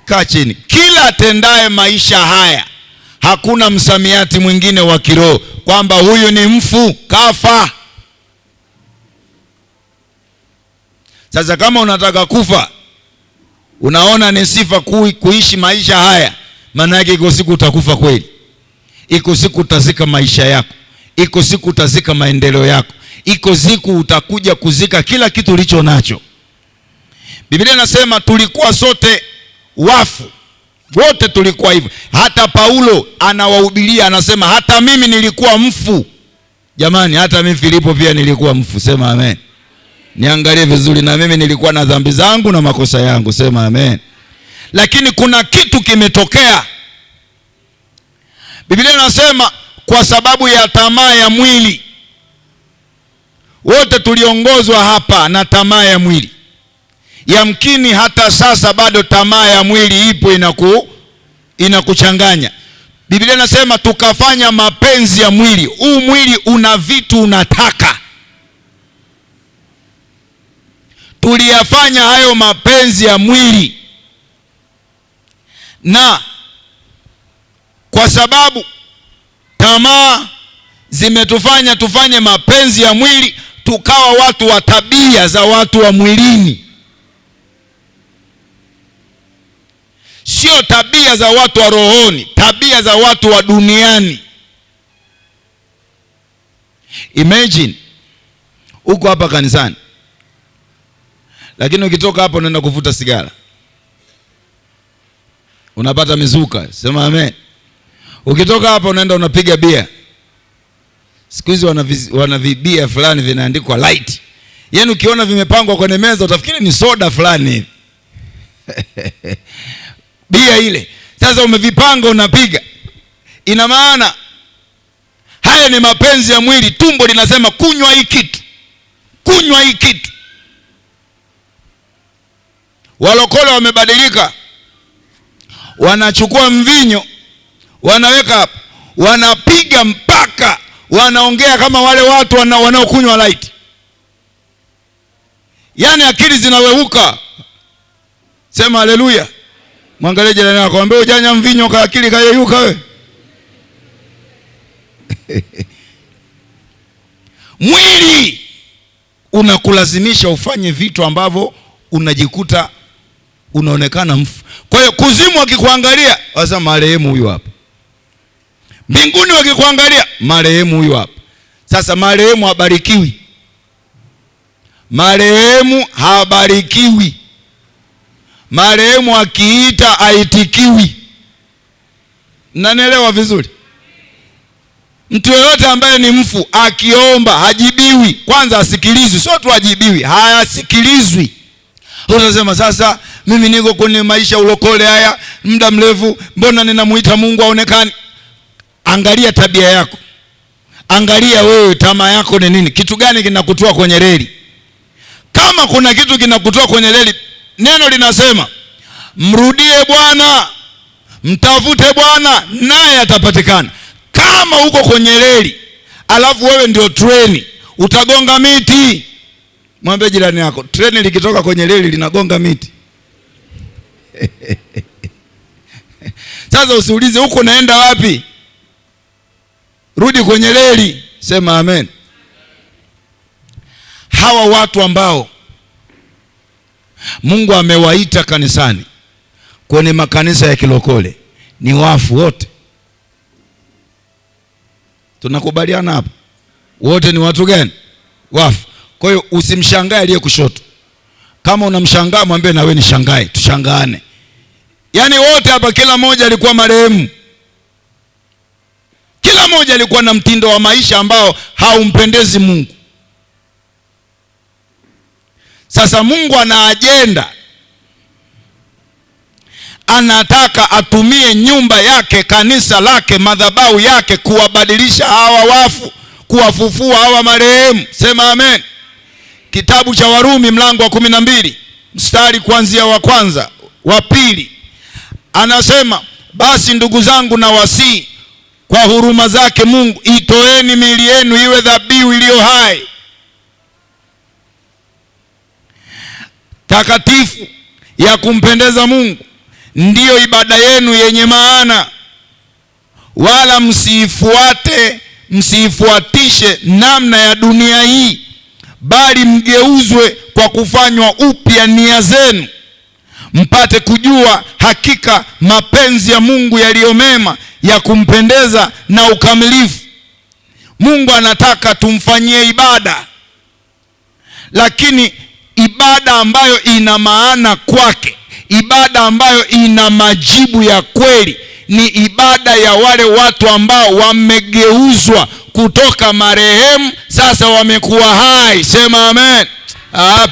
kaa chini. Kila atendaye maisha haya, hakuna msamiati mwingine wa kiroho kwamba huyu ni mfu, kafa. Sasa kama unataka kufa, unaona ni sifa kuishi maisha haya, maana yake iko siku utakufa kweli. Iko siku utazika maisha yako. Iko siku utazika maendeleo yako. Iko siku utakuja kuzika kila kitu ulicho nacho. Biblia inasema tulikuwa sote wafu. Wote tulikuwa hivyo. Hata Paulo anawahubiria, anasema hata mimi nilikuwa mfu. Jamani, hata mimi Filipo pia nilikuwa mfu. Sema amen. Niangalie vizuri, na mimi nilikuwa na dhambi zangu na makosa yangu. Sema amen. Lakini kuna kitu kimetokea. Biblia inasema kwa sababu ya tamaa ya mwili. Wote tuliongozwa hapa na tamaa ya mwili. Yamkini hata sasa bado tamaa ya mwili ipo, inakuchanganya. Biblia inasema tukafanya mapenzi ya mwili. Huu mwili una vitu unataka. Tuliyafanya hayo mapenzi ya mwili. Na kwa sababu tamaa zimetufanya tufanye mapenzi ya mwili, tukawa watu wa tabia za watu wa mwilini. Sio tabia za watu wa rohoni, tabia za watu wa duniani. Imagine uko hapa kanisani, lakini ukitoka hapo unaenda kuvuta sigara, unapata mizuka. Sema amen. Ukitoka hapo unaenda unapiga bia. Siku hizi wana vibia fulani vinaandikwa light. Yaani ukiona vimepangwa kwenye meza utafikiri ni soda fulani hivi. Bia ile. Sasa umevipanga unapiga. Ina maana haya ni mapenzi ya mwili. Tumbo linasema kunywa hii kitu. Kunywa hii kitu. Walokole wamebadilika. Wanachukua mvinyo, wanaweka hapa, wanapiga mpaka wanaongea kama wale watu wanaokunywa light. Yaani akili zinaweuka. Sema haleluya. Mwangalie jirani yako, mwambie ujanya mvinyo kwa akili kayeyuka wewe. Mwili unakulazimisha ufanye vitu ambavyo unajikuta unaonekana mfu. Kwa hiyo kuzimu wakikuangalia, wasema marehemu huyu hapa. Mbinguni wakikuangalia, marehemu huyu hapa. Sasa marehemu habarikiwi. Marehemu habarikiwi. Marehemu akiita haitikiwi. Mnanielewa vizuri? Mtu yeyote ambaye ni mfu akiomba hajibiwi. Kwanza asikilizwi, sio tu hajibiwi, hayasikilizwi. Unasema sasa mimi niko kwenye maisha ulokole haya muda mrefu, mbona ninamuita Mungu aonekane? Angalia tabia yako. Angalia wewe tamaa yako ni nini? Kitu gani kinakutoa kwenye reli? Kama kuna kitu kinakutoa kwenye reli, neno linasema mrudie Bwana, mtafute Bwana naye atapatikana. Kama uko kwenye reli alafu wewe ndio treni, utagonga miti. Mwambie jirani yako, treni likitoka kwenye reli linagonga miti. Sasa usiulize huko naenda wapi. Rudi kwenye reli. Sema amen. Hawa watu ambao Mungu amewaita kanisani, kwenye makanisa ya kilokole, ni wafu wote. Tunakubaliana hapa? Wote ni watu gani? Wafu. Kwa hiyo usimshangae aliye kushoto. Kama unamshangaa mwambie na wewe nishangae, tushangaane. Yaani wote hapa kila mmoja alikuwa marehemu. Kila mmoja alikuwa na mtindo wa maisha ambao haumpendezi Mungu. Sasa Mungu ana ajenda. Anataka atumie nyumba yake, kanisa lake, madhabahu yake kuwabadilisha hawa wafu, kuwafufua hawa marehemu. Sema amen. Kitabu cha Warumi mlango wa 12 mstari kuanzia wa kwanza, wa pili, anasema basi ndugu zangu na wasii kwa huruma zake Mungu, itoeni miili yenu iwe dhabihu iliyo hai, takatifu, ya kumpendeza Mungu, ndiyo ibada yenu yenye maana, wala msiifuatishe namna ya dunia hii, bali mgeuzwe kwa kufanywa upya nia zenu, mpate kujua hakika mapenzi ya Mungu yaliyo mema, ya kumpendeza na ukamilifu. Mungu anataka tumfanyie ibada, lakini ibada ambayo ina maana kwake, ibada ambayo ina majibu ya kweli, ni ibada ya wale watu ambao wamegeuzwa kutoka marehemu, sasa wamekuwa hai. Sema amen.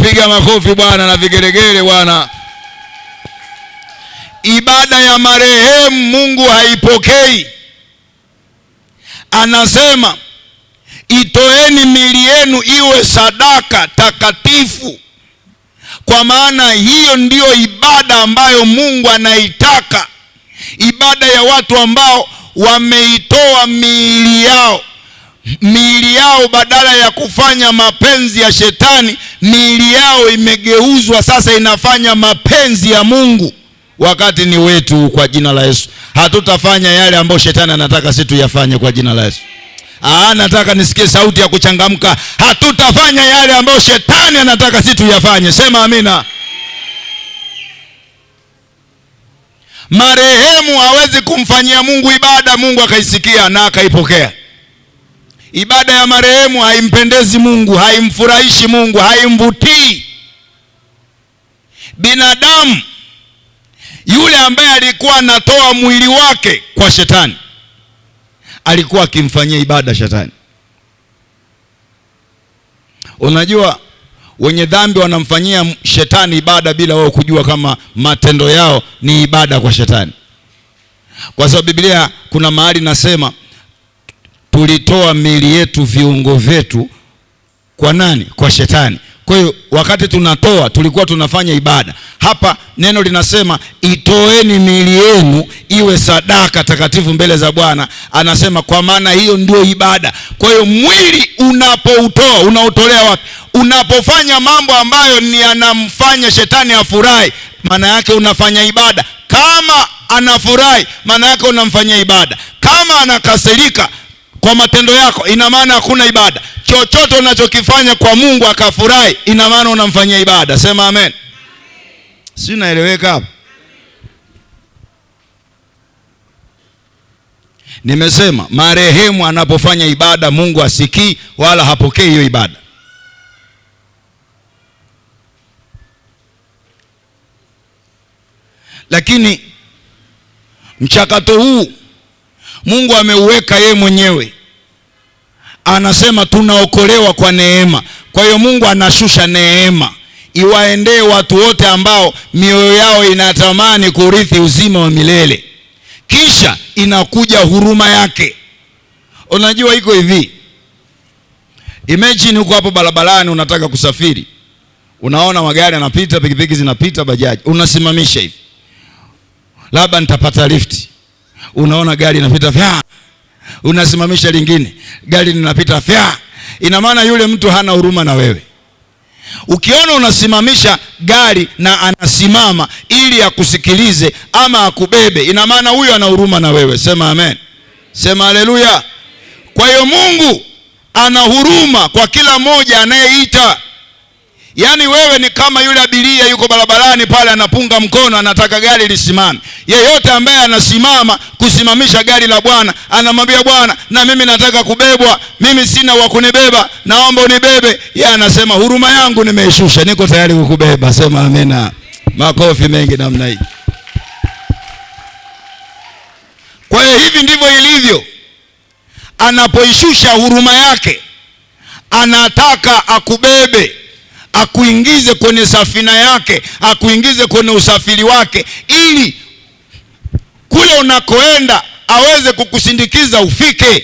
Piga makofi Bwana na vigelegele Bwana. Ibada ya marehemu Mungu haipokei. Anasema itoeni miili yenu iwe sadaka takatifu, kwa maana hiyo ndiyo ibada ambayo Mungu anaitaka. Ibada ya watu ambao wameitoa miili yao badala ya kufanya mapenzi ya shetani, miili yao imegeuzwa sasa inafanya mapenzi ya Mungu. Wakati ni wetu kwa jina la Yesu. Hatutafanya yale ambayo shetani anataka sisi tuyafanye kwa jina la Yesu. Nataka nisikie sauti ya kuchangamka. Hatutafanya yale ambayo shetani anataka sisi tuyafanye. Sema amina. Marehemu hawezi kumfanyia Mungu ibada Mungu akaisikia na akaipokea. Ibada ya marehemu haimpendezi Mungu, haimfurahishi Mungu, haimvutii. Binadamu yule ambaye alikuwa anatoa mwili wake kwa shetani, alikuwa akimfanyia ibada shetani. Unajua wenye dhambi wanamfanyia shetani ibada bila wao kujua kama matendo yao ni ibada kwa shetani. Kwa sababu Biblia kuna mahali nasema tulitoa miili yetu, viungo vyetu kwa nani? Kwa shetani. Kwa hiyo wakati tunatoa tulikuwa tunafanya ibada. Hapa neno linasema itoeni miili yenu iwe sadaka takatifu mbele za Bwana. Anasema kwa maana hiyo ndio ibada. Kwa hiyo mwili unapoutoa, unautolea wapi? Unapofanya mambo ambayo ni anamfanya shetani afurahi, maana yake unafanya ibada. Kama anafurahi, maana yake unamfanyia ibada. Kama anakasirika kwa matendo yako, ina maana hakuna ibada. Chochote unachokifanya kwa Mungu akafurahi, ina maana unamfanyia ibada. Sema amen. Si naeleweka hapo? Nimesema marehemu anapofanya ibada Mungu asikii wala hapokei hiyo ibada. Lakini mchakato huu Mungu ameuweka yeye mwenyewe. Anasema tunaokolewa kwa neema. Kwa hiyo Mungu anashusha neema iwaendee watu wote ambao mioyo yao inatamani kurithi uzima wa milele. Kisha inakuja huruma yake. Unajua iko hivi. Imagine uko hapo barabarani unataka kusafiri. Unaona magari yanapita, pikipiki zinapita, bajaji. Unasimamisha hivi. Labda nitapata lifti. Unaona gari linapita fya. Unasimamisha lingine. Gari linapita fya. Ina maana yule mtu hana huruma na wewe. Ukiona unasimamisha gari na anasimama ili akusikilize ama akubebe, ina maana huyo ana huruma na wewe. Sema amen. Sema haleluya. Kwa hiyo Mungu ana huruma kwa kila mmoja anayeita. Yaani wewe ni kama yule abiria yuko barabarani pale anapunga mkono anataka gari lisimame. Yeyote ambaye anasimama kusimamisha gari la Bwana, anamwambia Bwana, na mimi nataka kubebwa, mimi sina wa kunibeba, naomba unibebe. Yeye anasema huruma yangu nimeishusha, niko tayari kukubeba. Sema amena. Makofi mengi namna hii. Kwa hiyo hivi ndivyo ilivyo. Anapoishusha huruma yake, anataka akubebe, akuingize kwenye safina yake, akuingize kwenye usafiri wake, ili kule unakoenda aweze kukusindikiza ufike.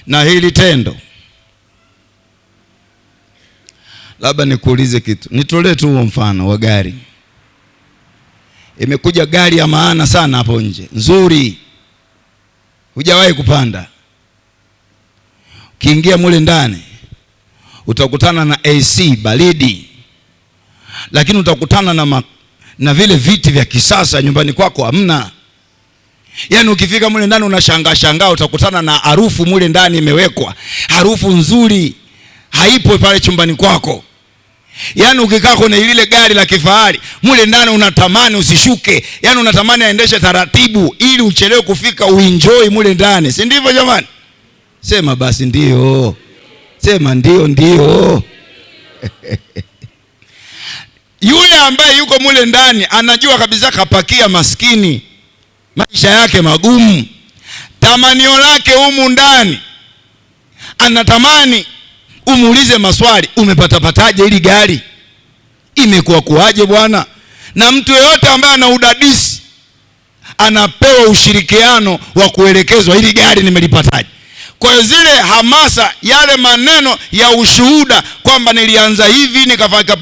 Na hili tendo, labda nikuulize kitu. Nitolee tu mfano wa gari. Imekuja gari ya maana sana hapo nje, nzuri, hujawahi kupanda. Ukiingia mule ndani utakutana na AC baridi. lakini utakutana na vile viti vya kisasa nyumbani kwako hamna. Yaani ukifika mule ndani unashangaa, utakutana na harufu mule ndani imewekwa, harufu nzuri haipo pale chumbani kwako. Yaani ukikaa kwenye ile gari la kifahari mule ndani unatamani usishuke, yaani unatamani aendeshe taratibu ili uchelewe kufika uenjoy mule ndani, si ndivyo jamani? Sema basi ndio. Sema ndio. Yule ambaye yuko mule ndani anajua kabisa kapakia maskini, maisha yake magumu, tamanio lake humu ndani, anatamani umuulize maswali, umepatapataje hili gari, imekuwa kuaje bwana? Na mtu yeyote ambaye ana udadisi anapewa ushirikiano wa kuelekezwa hili gari nimelipataje. Kwa hiyo zile hamasa, yale maneno ya ushuhuda kwamba nilianza hivi nikafika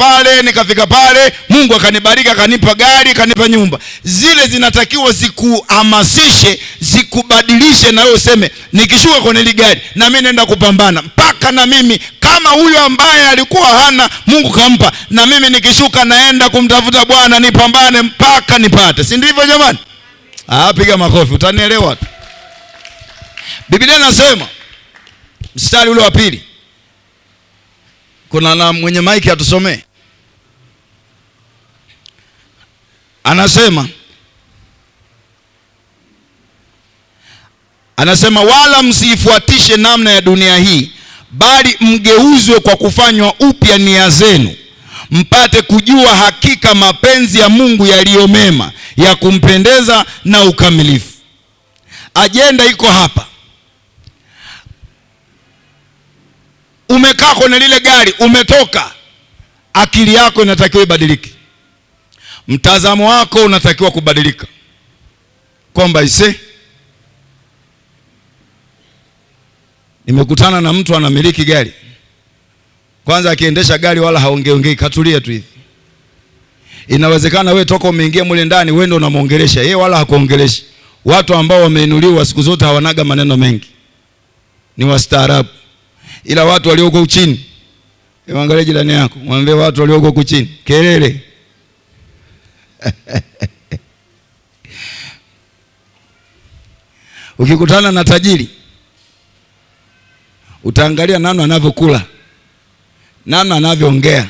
pale, Mungu akanibariki, akanipa gari, akanipa nyumba, zile zinatakiwa zikuhamasishe, zikubadilishe, na wewe useme nikishuka kwenye ile gari na mimi naenda kupambana mpaka na mimi kama huyo ambaye alikuwa hana Mungu kampa, na mimi nikishuka naenda kumtafuta Bwana nipambane mpaka nipate. Si ndivyo jamani? Piga makofi utanielewa tu. Biblia inasema mstari ule wa pili. Kuna na mwenye maiki atusomee. Anasema wala msiifuatishe namna ya dunia hii, bali mgeuzwe kwa kufanywa upya nia zenu, mpate kujua hakika mapenzi ya Mungu yaliyo mema, ya kumpendeza na ukamilifu. Ajenda iko hapa. Umekaa kwenye lile gari, umetoka, akili yako inatakiwa ibadilike, mtazamo wako unatakiwa kubadilika, kwamba nimekutana na mtu anamiliki gari. Kwanza akiendesha gari wala haongeongei, katulia tu hivi. Inawezekana wewe toka umeingia mule ndani wewe ndio unamuongelesha yeye, wala hakuongeleshi. Watu ambao wameinuliwa siku zote hawanaga maneno mengi, ni wastaarabu. Ila watu walioko chini, angalia jirani yako, mwambie watu walioko chini kelele. Ukikutana na tajiri utaangalia namna anavyokula, namna anavyoongea,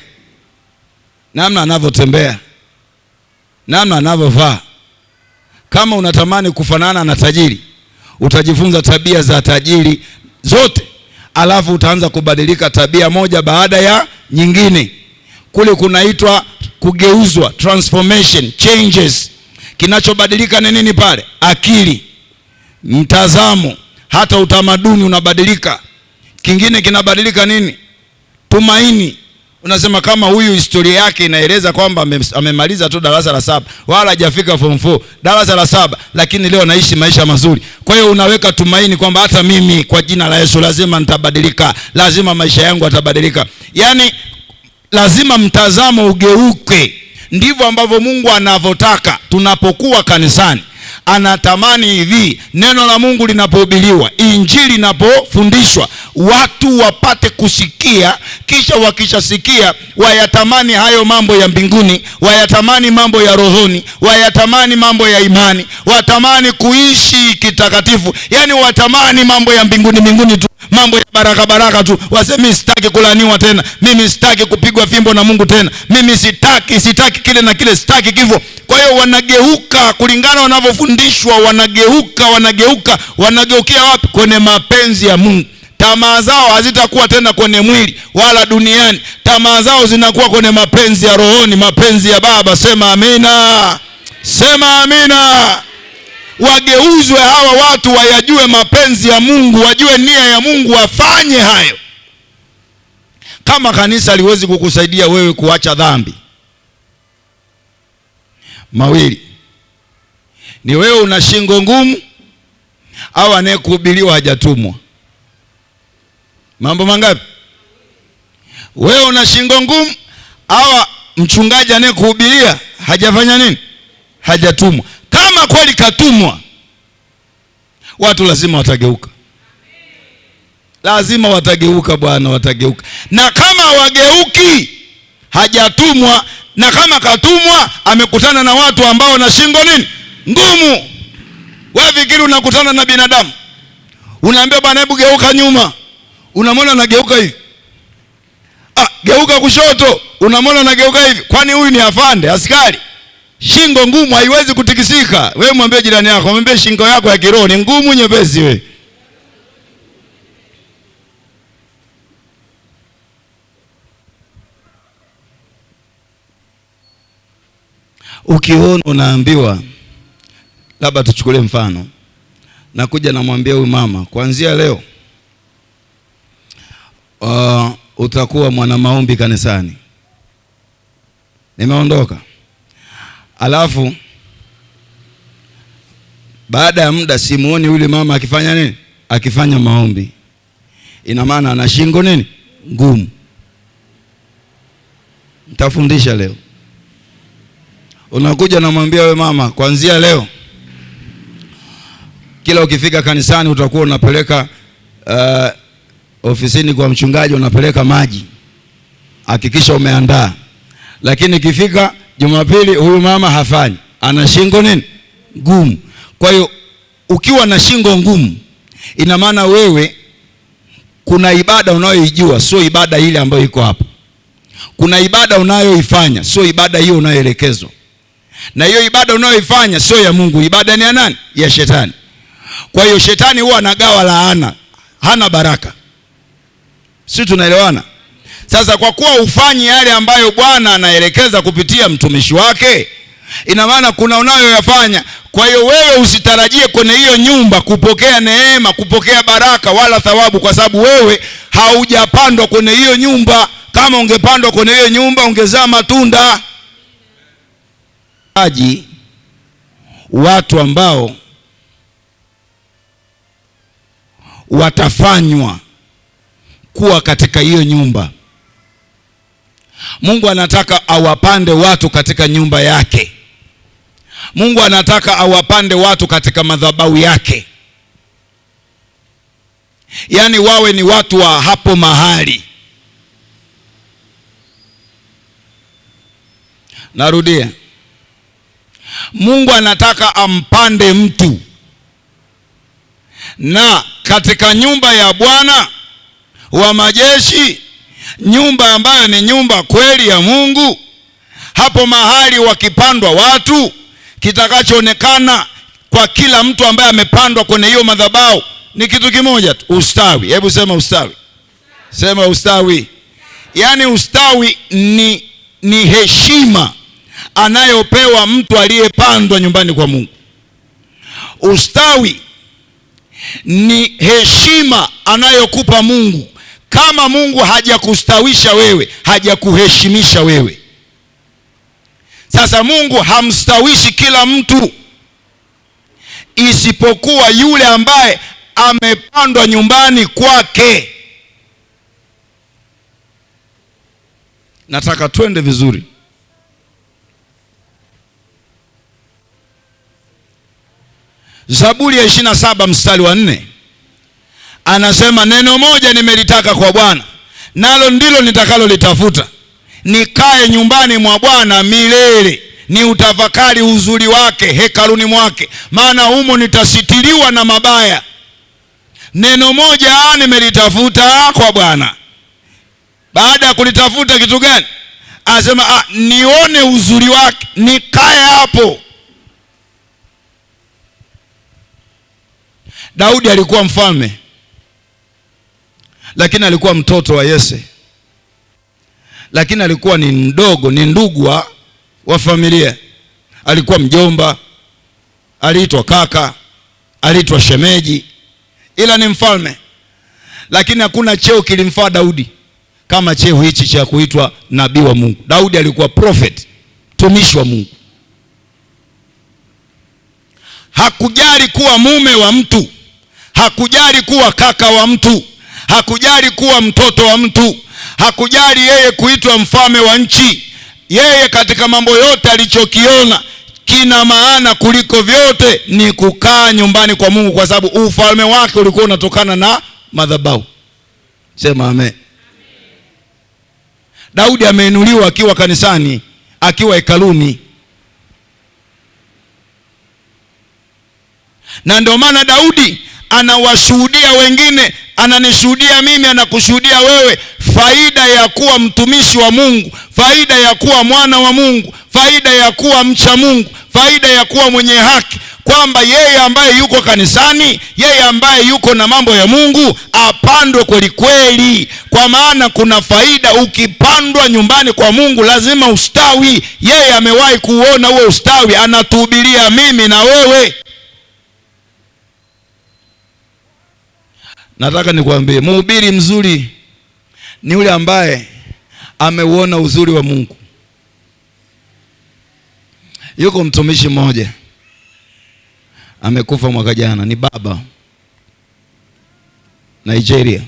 namna anavyotembea, namna anavyovaa. Kama unatamani kufanana na tajiri, utajifunza tabia za tajiri zote, alafu utaanza kubadilika tabia moja baada ya nyingine. Kule kunaitwa kugeuzwa, transformation, changes. Kinachobadilika ni nini pale? Akili, mtazamo, hata utamaduni unabadilika. Kingine kinabadilika nini? Tumaini. Unasema kama huyu historia yake inaeleza kwamba amemaliza tu darasa la 7 wala hajafika form 4, darasa la 7, lakini leo anaishi maisha mazuri. Kwa hiyo unaweka tumaini kwamba hata mimi kwa jina la Yesu lazima nitabadilika, lazima maisha yangu yatabadilika. Yaani lazima mtazamo ugeuke. Ndivyo ambavyo Mungu anavyotaka tunapokuwa kanisani. Anatamani hivi, neno la Mungu linapohubiriwa, injili inapofundishwa, watu wapate kusikia, kisha wakishasikia wayatamani hayo mambo ya mbinguni, wayatamani mambo ya rohoni, wayatamani mambo ya imani, watamani kuishi kitakatifu. Yaani watamani mambo ya mbinguni tu, mambo ya baraka tu. Waseme sitaki kulaniwa tena, mimi sitaki kupigwa fimbo na Mungu tena, mimi sitaki kile na kile, sitaki kifo. Kwa hiyo wanageuka kulingana wanavyofundishwa, wanageukia wapi? Kwenye mapenzi ya Mungu. Tamaa zao hazitakuwa tena kwenye mwili wala duniani, tamaa zao zinakuwa kwenye mapenzi ya rohoni, mapenzi ya Baba. Sema amina, sema amina. Wageuzwe hawa watu, wayajue mapenzi ya Mungu, wajue nia ya Mungu, wafanye hayo. Kama kanisa liwezi kukusaidia wewe kuacha dhambi, mawili: ni wewe una shingo ngumu, au anayekuhubiriwa hajatumwa. Mambo mangapi? Wewe una shingo ngumu, au mchungaji anayekuhubiria hajafanya nini? Hajatumwa. Kama kweli katumwa, watu lazima watageuka. Lazima watageuka bwana, watageuka. Na kama wageuki, hajatumwa, na kama katumwa amekutana na watu ambao na shingo nini ngumu. Wewe fikiri unakutana na binadamu, unaambia bwana hebu geuka nyuma, unamwona anageuka hivi. Geuka kushoto, unamwona anageuka hivi. Kwani huyu ni afande askari? Shingo ngumu haiwezi kutikisika. Wewe mwambie jirani yako, mwambie shingo yako ya kiroho ni ngumu nyepesi wewe. Ukiona unaambiwa, labda tuchukulie mfano, nakuja namwambia huyu mama, kuanzia leo utakuwa mwana maombi kanisani. Nimeondoka. Alafu baada ya muda simuoni yule mama akifanya nini? Akifanya maombi. Ina maana ana shingo nini? Ngumu. Nitafundisha leo. Unakuja namwambia wewe mama, kuanzia leo kila ukifika kanisani utakuwa unapeleka ofisini kwa mchungaji unapeleka maji. Hakikisha umeandaa. Lakini ikifika Jumapili huyu mama hafanyi. Ana shingo nini? Ngumu. Kwa hiyo ukiwa na shingo ngumu, ina maana wewe kuna ibada unayoijua sio ibada ile ambayo iko hapo. Kuna ibada unayoifanya sio ibada hiyo unayoelekezwa. Na hiyo ibada unayoifanya sio ya Mungu. Ibada ni ya nani? Ya shetani. Kwa hiyo shetani huwa anagawa laana, hana baraka. Sisi tunaelewana? Sasa kwa kuwa ufanyi yale ambayo Bwana anaelekeza kupitia mtumishi wake, ina maana kuna unayoyafanya. Kwa hiyo wewe usitarajie kwenye hiyo nyumba kupokea neema, kupokea baraka wala thawabu, kwa sababu wewe haujapandwa kwenye hiyo nyumba. Kama ungepandwa kwenye hiyo nyumba ungezaa matunda. Watu ambao watafanywa kuwa katika hiyo nyumba. Mungu anataka awapande watu katika nyumba yake. Mungu anataka awapande watu katika madhabahu yake. Yaani wawe ni watu wa hapo mahali. Narudia. Mungu anataka ampande mtu. Na katika nyumba ya Bwana wa majeshi, nyumba ambayo ni nyumba kweli ya Mungu, hapo mahali wakipandwa watu, kitakachoonekana kwa kila mtu ambaye amepandwa kwenye hiyo madhabahu ni kitu kimoja tu, ustawi. Hebu sema ustawi. Sema ustawi. Yaani ustawi ni heshima anayopewa mtu aliyepandwa nyumbani kwa Mungu. Ustawi ni heshima anayokupa Mungu. Kama Mungu hajakustawisha wewe, hajakuheshimisha wewe. Sasa Mungu hamstawishi kila mtu, isipokuwa yule ambaye amepandwa nyumbani kwake. Nataka twende vizuri. Zaburi ya 27 mstari wa 4 anasema, neno moja nimelitaka kwa Bwana, nalo ndilo nitakalolitafuta, nikae nyumbani mwa Bwana milele, ni utafakari uzuri wake hekaluni mwake, maana humo nitasitiriwa na mabaya. Neno moja nimelitafuta kwa Bwana. Baada ya kulitafuta kitu gani? Anasema nione uzuri wake, nikae hapo. Daudi alikuwa mfalme, lakini alikuwa mtoto wa Yese. Lakini alikuwa ni mdogo, ni ndugu wa familia. Alikuwa mjomba, aliitwa kaka, aliitwa shemeji, ila ni mfalme. Lakini hakuna cheo kilimfaa Daudi kama cheo hichi cha kuitwa nabii wa Mungu. Daudi alikuwa prophet, mtumishi wa Mungu. Hakujali kuwa mume wa mtu, hakujali kuwa kaka wa mtu, hakujali kuwa mtoto wa mtu, hakujali yeye kuitwa mfalme wa nchi. Yeye katika mambo yote alichokiona kina maana kuliko vyote ni kukaa nyumbani kwa Mungu, kwa sababu ufalme wake ulikuwa unatokana na madhabahu. Sema amen. Daudi ameinuliwa akiwa kanisani akiwa hekaluni. Na ndio maana Daudi anawashuhudia wengine, ananishuhudia mimi, anakushuhudia wewe, faida ya kuwa mtumishi wa Mungu, faida ya kuwa mwana wa Mungu, faida ya kuwa mcha Mungu, faida ya kuwa mwenye haki, kwamba yeye ambaye yuko kanisani, yeye ambaye yuko na mambo ya Mungu apandwe kweli kweli, kwa maana kuna faida. Ukipandwa nyumbani kwa Mungu lazima ustawi. Yeye amewahi kuona huo ustawi, anatuhubiria mimi na wewe. Nataka nikwambie, mhubiri mzuri ni yule ambaye ameuona uzuri wa Mungu. Yuko mtumishi mmoja amekufa mwaka jana, ni baba, Nigeria.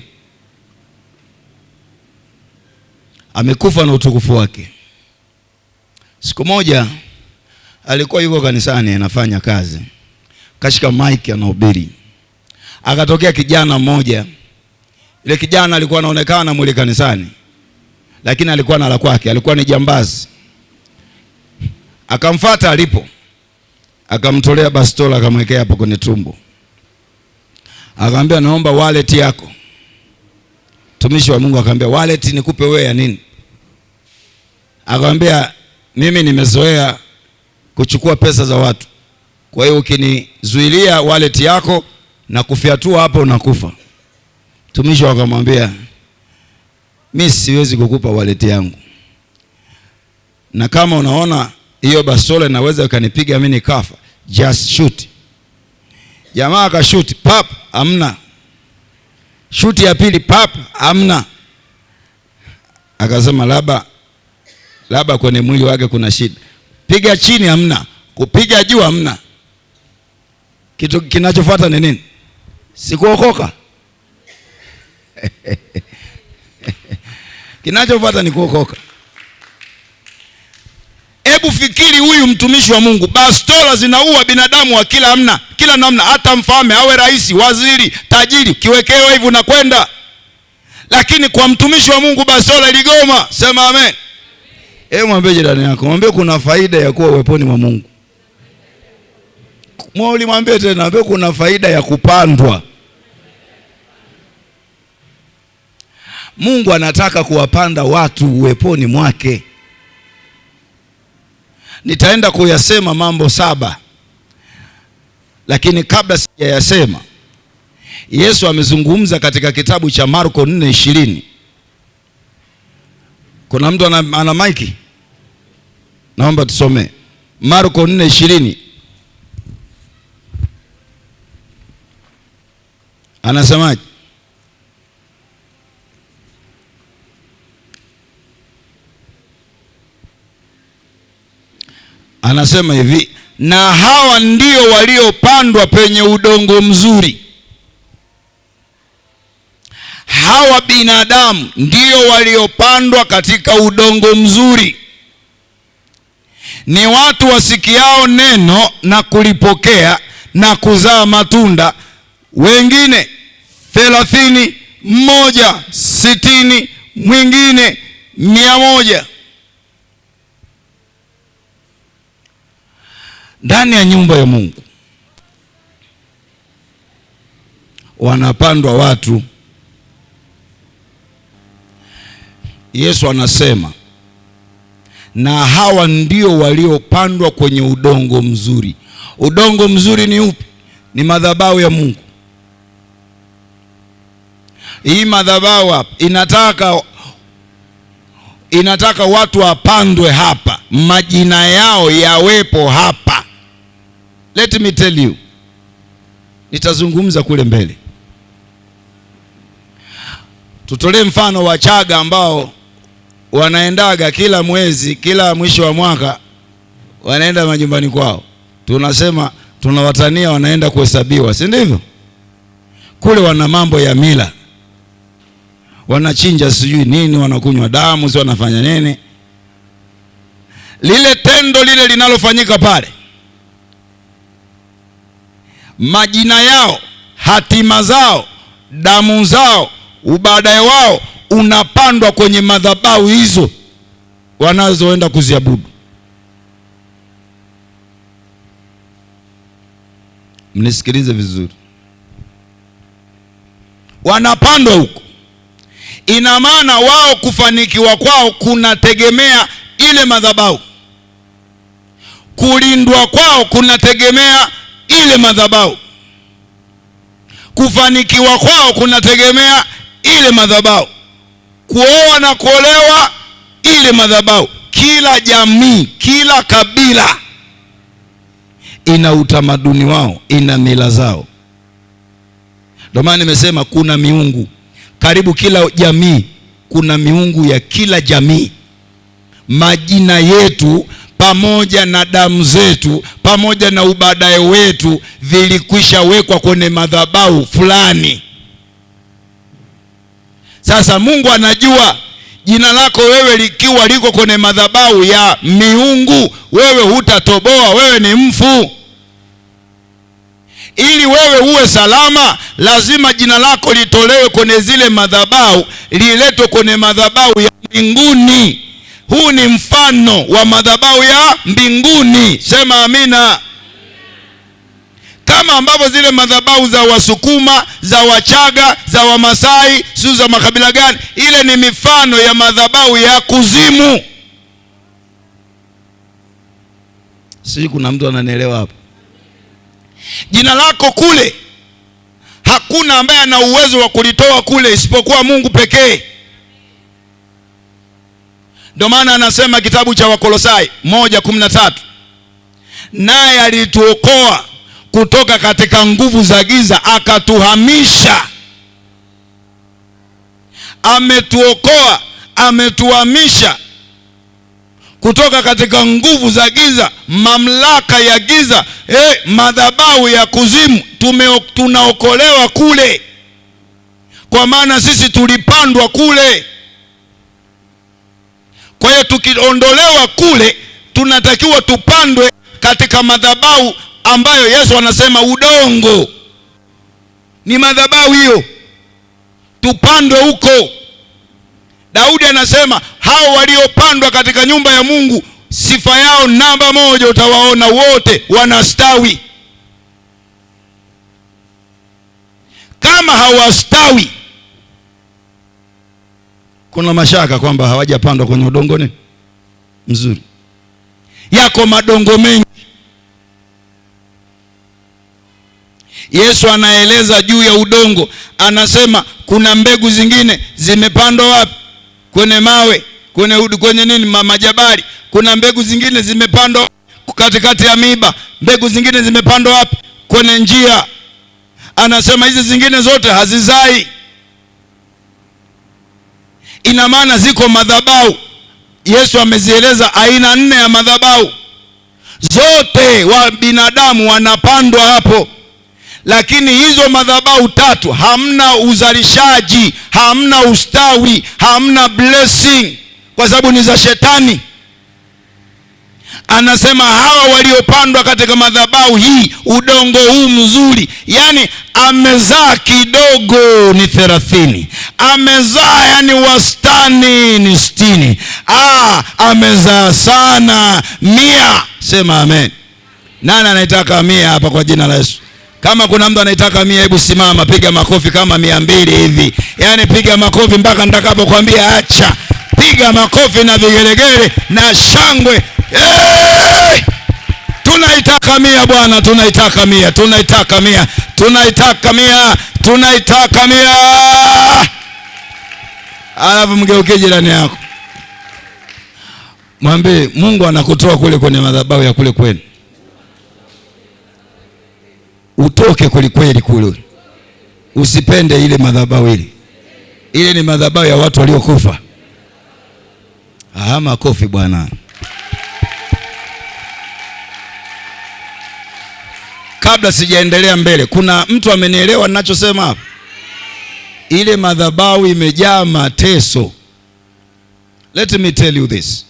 Amekufa na utukufu wake. Siku moja alikuwa yuko kanisani anafanya kazi, kashika mic anahubiri. Akatokea kijana mmoja. Ile kijana alikuwa anaonekana mwili kanisani, lakini alikuwa na la kwake, alikuwa ni jambazi. Akamfuata alipo, akamtolea bastola, akamwekea hapo kwenye tumbo. Akamwambia, naomba wallet yako. Mtumishi wa Mungu akamwambia, wallet nikupe wewe ya nini? Akamwambia, mimi nimezoea kuchukua pesa za watu, kwa hiyo ukinizuilia wallet yako na kufiatua hapo unakufa. Mtumishi akamwambia, mimi siwezi kukupa wallet yangu, na kama unaona hiyo bastola inaweza ikanipiga mimi nikafa, just shoot. Jamaa akashoot, pap, amna. Shoot ya pili, pap, amna. Akasema labda kwenye mwili wake kuna shida. Piga chini, amna. Kupiga juu, amna. Kitu kinachofuata ni nini? Sikuokoka. Kinachofuata ni kuokoka. Hebu fikiri, huyu mtumishi wa Mungu, bastola zinaua binadamu wa kila namna, hata mfalme, awe rais, waziri, tajiri, kiwekewa hivi unakwenda. Lakini kwa mtumishi wa Mungu bastola iligoma. Sema amen. Mwambie jirani yako, mwambie kuna faida ya kuwa uweponi mwa Mungu. Mwambie tena, mwambie kuna faida ya kupandwa. Mungu anataka kuwapanda watu uweponi mwake. Nitaenda kuyasema mambo 7. Lakini kabla sijayasema, Yesu amezungumza katika kitabu cha Marko 4:20. Kuna mtu ana maiki? Naomba tusome Marko 4:20. Anasemaje? Anasema hivi, na hawa ndio waliopandwa penye udongo mzuri. Hawa binadamu ndio waliopandwa katika udongo mzuri. Ni watu wasikiao neno na kulipokea na kuzaa matunda, wengine 30, mmoja 60, mwingine 100. Ndani ya nyumba ya Mungu wanapandwa watu. Yesu anasema, na hawa ndio waliopandwa kwenye udongo mzuri. Udongo mzuri ni upi? Ni madhabahu ya Mungu. Hii madhabahu hapa inataka watu wapandwe hapa, majina yao yawepo hapa. Let me tell you, nitazungumza kule mbele. Tutolee mfano wa Chaga ambao wanaendaga kila mwezi, kila mwisho wa mwaka wanaenda majumbani kwao. Tunasema tunawatania, wanaenda kuhesabiwa, si ndivyo? Kule wana mambo ya mila, wanachinja sijui nini, wanakunywa damu, si wanafanya nini. Lile tendo lile linalofanyika pale, majina yao, hatima zao, damu zao, ubaadaye wao unapandwa kwenye madhabahu hizo wanazoenda kuziabudu. Mnisikilize vizuri. Wanapandwa huko. Ina maana wao kufanikiwa kwao kunategemea ile madhabahu. Kulindwa kwao kunategemea ile madhabahu. Kufanikiwa kwao kunategemea ile madhabahu. Kuoa na kuolewa ile madhabahu. Kila jamii, kila kabila ina utamaduni wao, ina mila zao. Ndio maana nimesema kuna miungu. Karibu kila jamii kuna miungu ya kila jamii. Majina yetu pamoja na damu zetu pamoja na ubadaye wetu vilikwisha wekwa kwenye madhabahu fulani. Sasa Mungu anajua jina lako wewe likiwa liko kwenye madhabahu ya miungu, wewe hutatoboa, wewe ni mfu. Ili wewe uwe salama, lazima jina lako litolewe kwenye zile madhabahu, liletwe kwenye madhabahu ya mbinguni. Huu ni mfano wa madhabahu ya mbinguni. Sema amina. Kama ambavyo zile madhabahu za Wasukuma, za Wachaga, za Wamasai, sio za makabila gani, ile ni mifano ya madhabahu ya kuzimu. Sisi kuna mtu ananielewa hapa? Jina lako kule hakuna ambaye ana uwezo wa kulitoa kule isipokuwa Mungu pekee. Ndio maana anasema kitabu cha Wakolosai 1:13, naye alituokoa kutoka katika nguvu za giza akatuhamisha. Ametuokoa, ametuhamisha kutoka katika nguvu za giza, mamlaka ya giza, madhabahu ya kuzimu. Tunaokolewa kule, kwa maana sisi tulipandwa kule. Kwa hiyo tukiondolewa kule, tunatakiwa tupandwe katika madhabahu ambayo Yesu anasema udongo ni madhabahu hiyo, tupandwe huko. Daudi anasema hao waliopandwa katika nyumba ya Mungu, sifa yao namba moja, utawaona wote wanastawi. Kama hawastawi, kuna mashaka kwamba hawajapandwa kwenye udongo ni mzuri. Yako madongo mengi. Yesu anaeleza juu ya udongo, anasema kuna mbegu zingine zimepandwa wapi? Kwenye mawe, kwenye nini, majabali. Kuna mbegu zingine zimepandwa katikati ya miiba. Mbegu zingine zimepandwa wapi? Kwenye njia. Anasema hizi zingine zote hazizai. Ina maana ziko madhabahu. Yesu amezieleza aina 4 ya madhabahu. Zote wa binadamu wanapandwa hapo. Lakini hizo madhabahu 3 hamna uzalishaji, hamna ustawi, hamna blessing, kwa sababu ni za shetani. Anasema hawa waliopandwa katika madhabahu hii, udongo huu mzuri, yani amezaa kidogo ni 30, amezaa yani wastani ni 60, amezaa sana 100. Sema amen. Nani anaitaka 100 hapa kwa jina la Yesu? Kama kuna mtu anaitaka 100, hebu simama, piga makofi kama 200 hivi. Yaani piga makofi mpaka nitakapokuambia acha. Piga makofi na vigelegele na shangwe. Tunaitaka 100 Bwana, tunaitaka 100, tunaitaka 100, tunaitaka 100, tunaitaka 100. Alafu mgeukie jirani yako, mwambie Mungu anakutoa kule kwenye madhabahu ya kule kwenu. Utoke kweli kule. Usipende ile madhabahu ile. Ile ni madhabahu ya watu waliokufa. Makofi Bwana. Kabla sijaendelea mbele, kuna mtu amenielewa ninachosema hapa? Ile madhabahu imejaa mateso. Let me tell you this.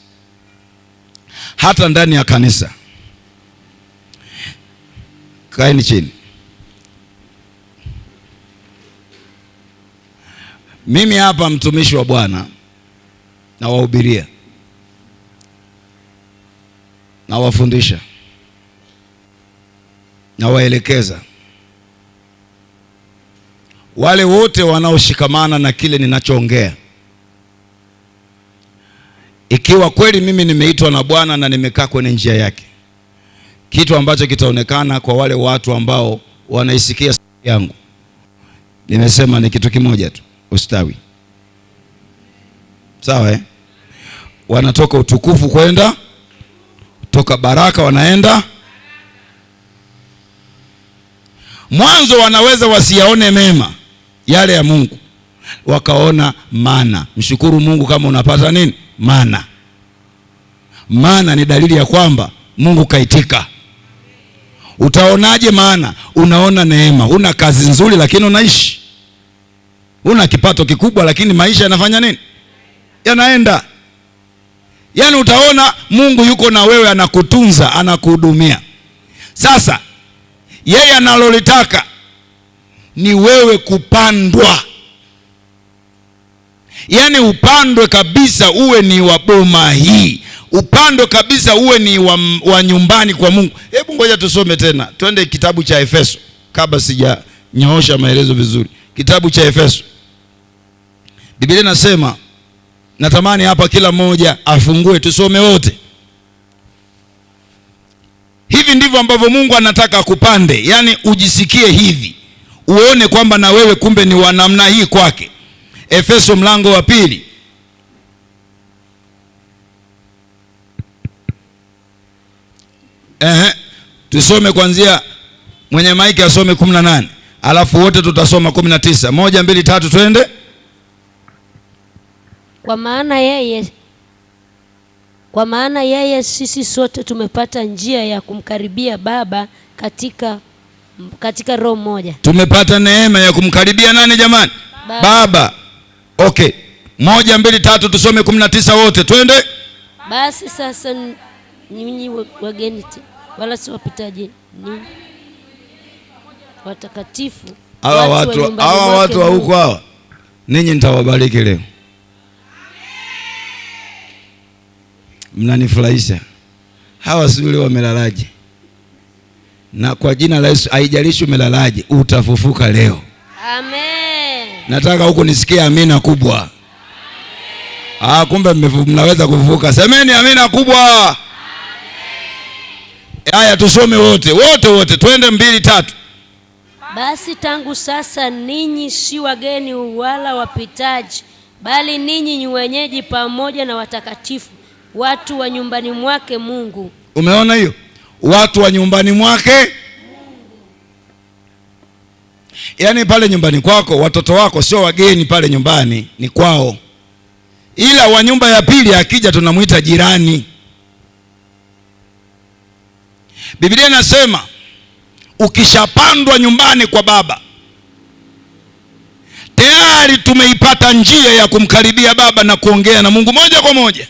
Hata ndani ya kanisa. Kaeni chini. Mimi hapa mtumishi wa Bwana, na wahubiria, na wafundisha, na waelekeza, wale wote wanaoshikamana na kile ninachoongea, ikiwa kweli mimi nimeitwa na Bwana na nimekaa kwenye njia yake, kitu ambacho kitaonekana kwa wale watu ambao wanaisikia sauti yangu, nimesema ni kitu kimoja tu, ustawi. Sawa wanatoka utukufu kwenda, toka baraka wanaenda. Mwanzo wanaweza wasiyaone mema yale ya Mungu, wakaona mana. Mshukuru Mungu kama unapata nini? Mana. Mana ni dalili ya kwamba Mungu kaitika. Utaonaje mana? Unaona neema. Una kazi nzuri lakini unaishi. Una kipato kikubwa lakini maisha yanafanya nini? Yanaenda. Yaani utaona Mungu yuko na wewe, anakutunza, anakuhudumia. Sasa yeye analolitaka ni wewe kupandwa. Yaani upandwe kabisa, uwe ni wa boma hii, upandwe kabisa, uwe ni wa nyumbani kwa Mungu. Hebu ngoja tusome tena, twende kitabu cha Efeso kabla sijanyoosha maelezo vizuri. Kitabu cha Efeso, Biblia inasema, natamani hapa kila mmoja afungue tusome wote. Hivi ndivyo ambavyo Mungu anataka akupande, yaani ujisikie hivi, uone kwamba na wewe kumbe ni wa namna hii kwake. Efeso mlango wa 2. Tusome kuanzia, mwenye maiki asome 18, alafu wote tutasoma 19. 1, 2, 3 twende. Kwa maana yeye sisi sote tumepata njia ya kumkaribia Baba katika roho moja. Tumepata neema ya kumkaribia nani jamani? Baba. Okay. 1, 2, 3 tusome 19 wote twende. Basi sasa nyinyi wageni wala si wapitaji, ni watakatifu. Hawa watu wa huko hawa, ninyi nitawabariki leo. Mnanifurahisha. Hawa si wale wamelalaje? Na kwa jina la Yesu, haijalishi umelalaje, utafufuka leo. Amen. Nataka huko nisikie amina kubwa. Kumbe mnaweza kufufuka. Semeni amina kubwa. Amen. Haya tusome wote twende 2, 3. Basi tangu sasa ninyi si wageni wala wapitaji, bali ninyi ni wenyeji pamoja na watakatifu, watu wa nyumbani mwake Mungu. Umeona hiyo? Watu wa nyumbani mwake. Yaani pale nyumbani kwako, watoto wako sio wageni pale nyumbani, ni kwao. Ila wa nyumba ya pili akija tunamuita jirani. Biblia inasema ukishapandwa nyumbani kwa Baba, tayari tumeipata njia ya kumkaribia Baba na kuongea na Mungu moja kwa moja.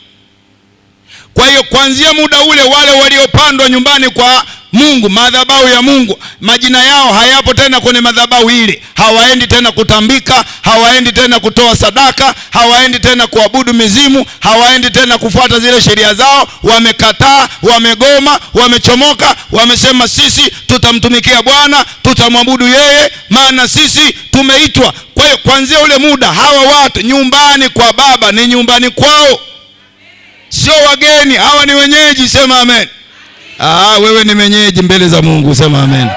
Kwa hiyo kuanzia muda ule, wale waliopandwa nyumbani kwa Mungu, madhabahu ya Mungu, majina yao hayapo tena kwenye madhabahu ile. Hawaendi tena kutambika, hawaendi tena kutoa sadaka, hawaendi tena kuabudu mizimu, hawaendi tena kufuata zile sheria zao. Wamekataa, wamegoma, wamechomoka, wamesema sisi tutamtumikia Bwana, tutamwabudu yeye, maana sisi tumeitwa. Kwa hiyo kuanzia ule muda, hawa watu nyumbani kwa Baba ni nyumbani kwao. Sio wageni, hawa ni wenyeji. Sema amen. Wewe ni mwenyeji mbele za Mungu. Sema amen.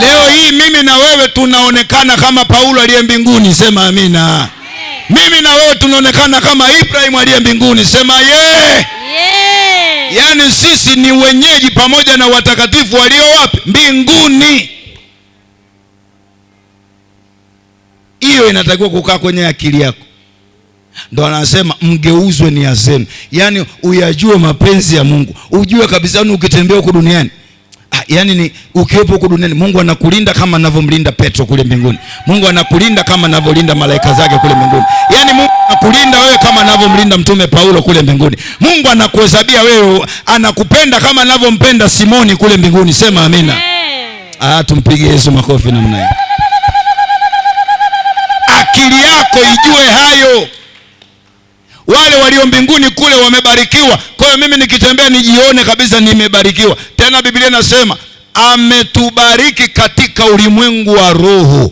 Leo hii mimi na wewe tunaonekana kama Paulo aliye mbinguni. Sema amina. Mimi na wewe tunaonekana kama Ibrahim aliye mbinguni. Sema yeah. Yaani sisi ni wenyeji pamoja na watakatifu walio wapi? Mbinguni. Hiyo inatakiwa kukaa kwenye akili yako. Ndio anasema mgeuzwe nia zenu. Yaani uyajue mapenzi ya Mungu. Ujue kabisa ukitembea huko duniani, yaani ni ukiwepo huko duniani, Mungu anakulinda kama anavyomlinda Petro kule mbinguni. Mungu anakulinda kama anavyolinda malaika zake kule mbinguni. Yaani Mungu anakulinda wewe kama anavyomlinda mtume Paulo kule mbinguni. Mungu anakuhesabia wewe, anakupenda kama anavyompenda Simoni kule mbinguni. Sema amina. Tumpige Yesu makofi namna hiyo. Akili yako ijue hayo. Wale walio mbinguni kule wamebarikiwa. Kwa hiyo mimi nikitembea nijione kabisa nimebarikiwa. Tena Biblia inasema ametubariki katika katika ulimwengu wa roho.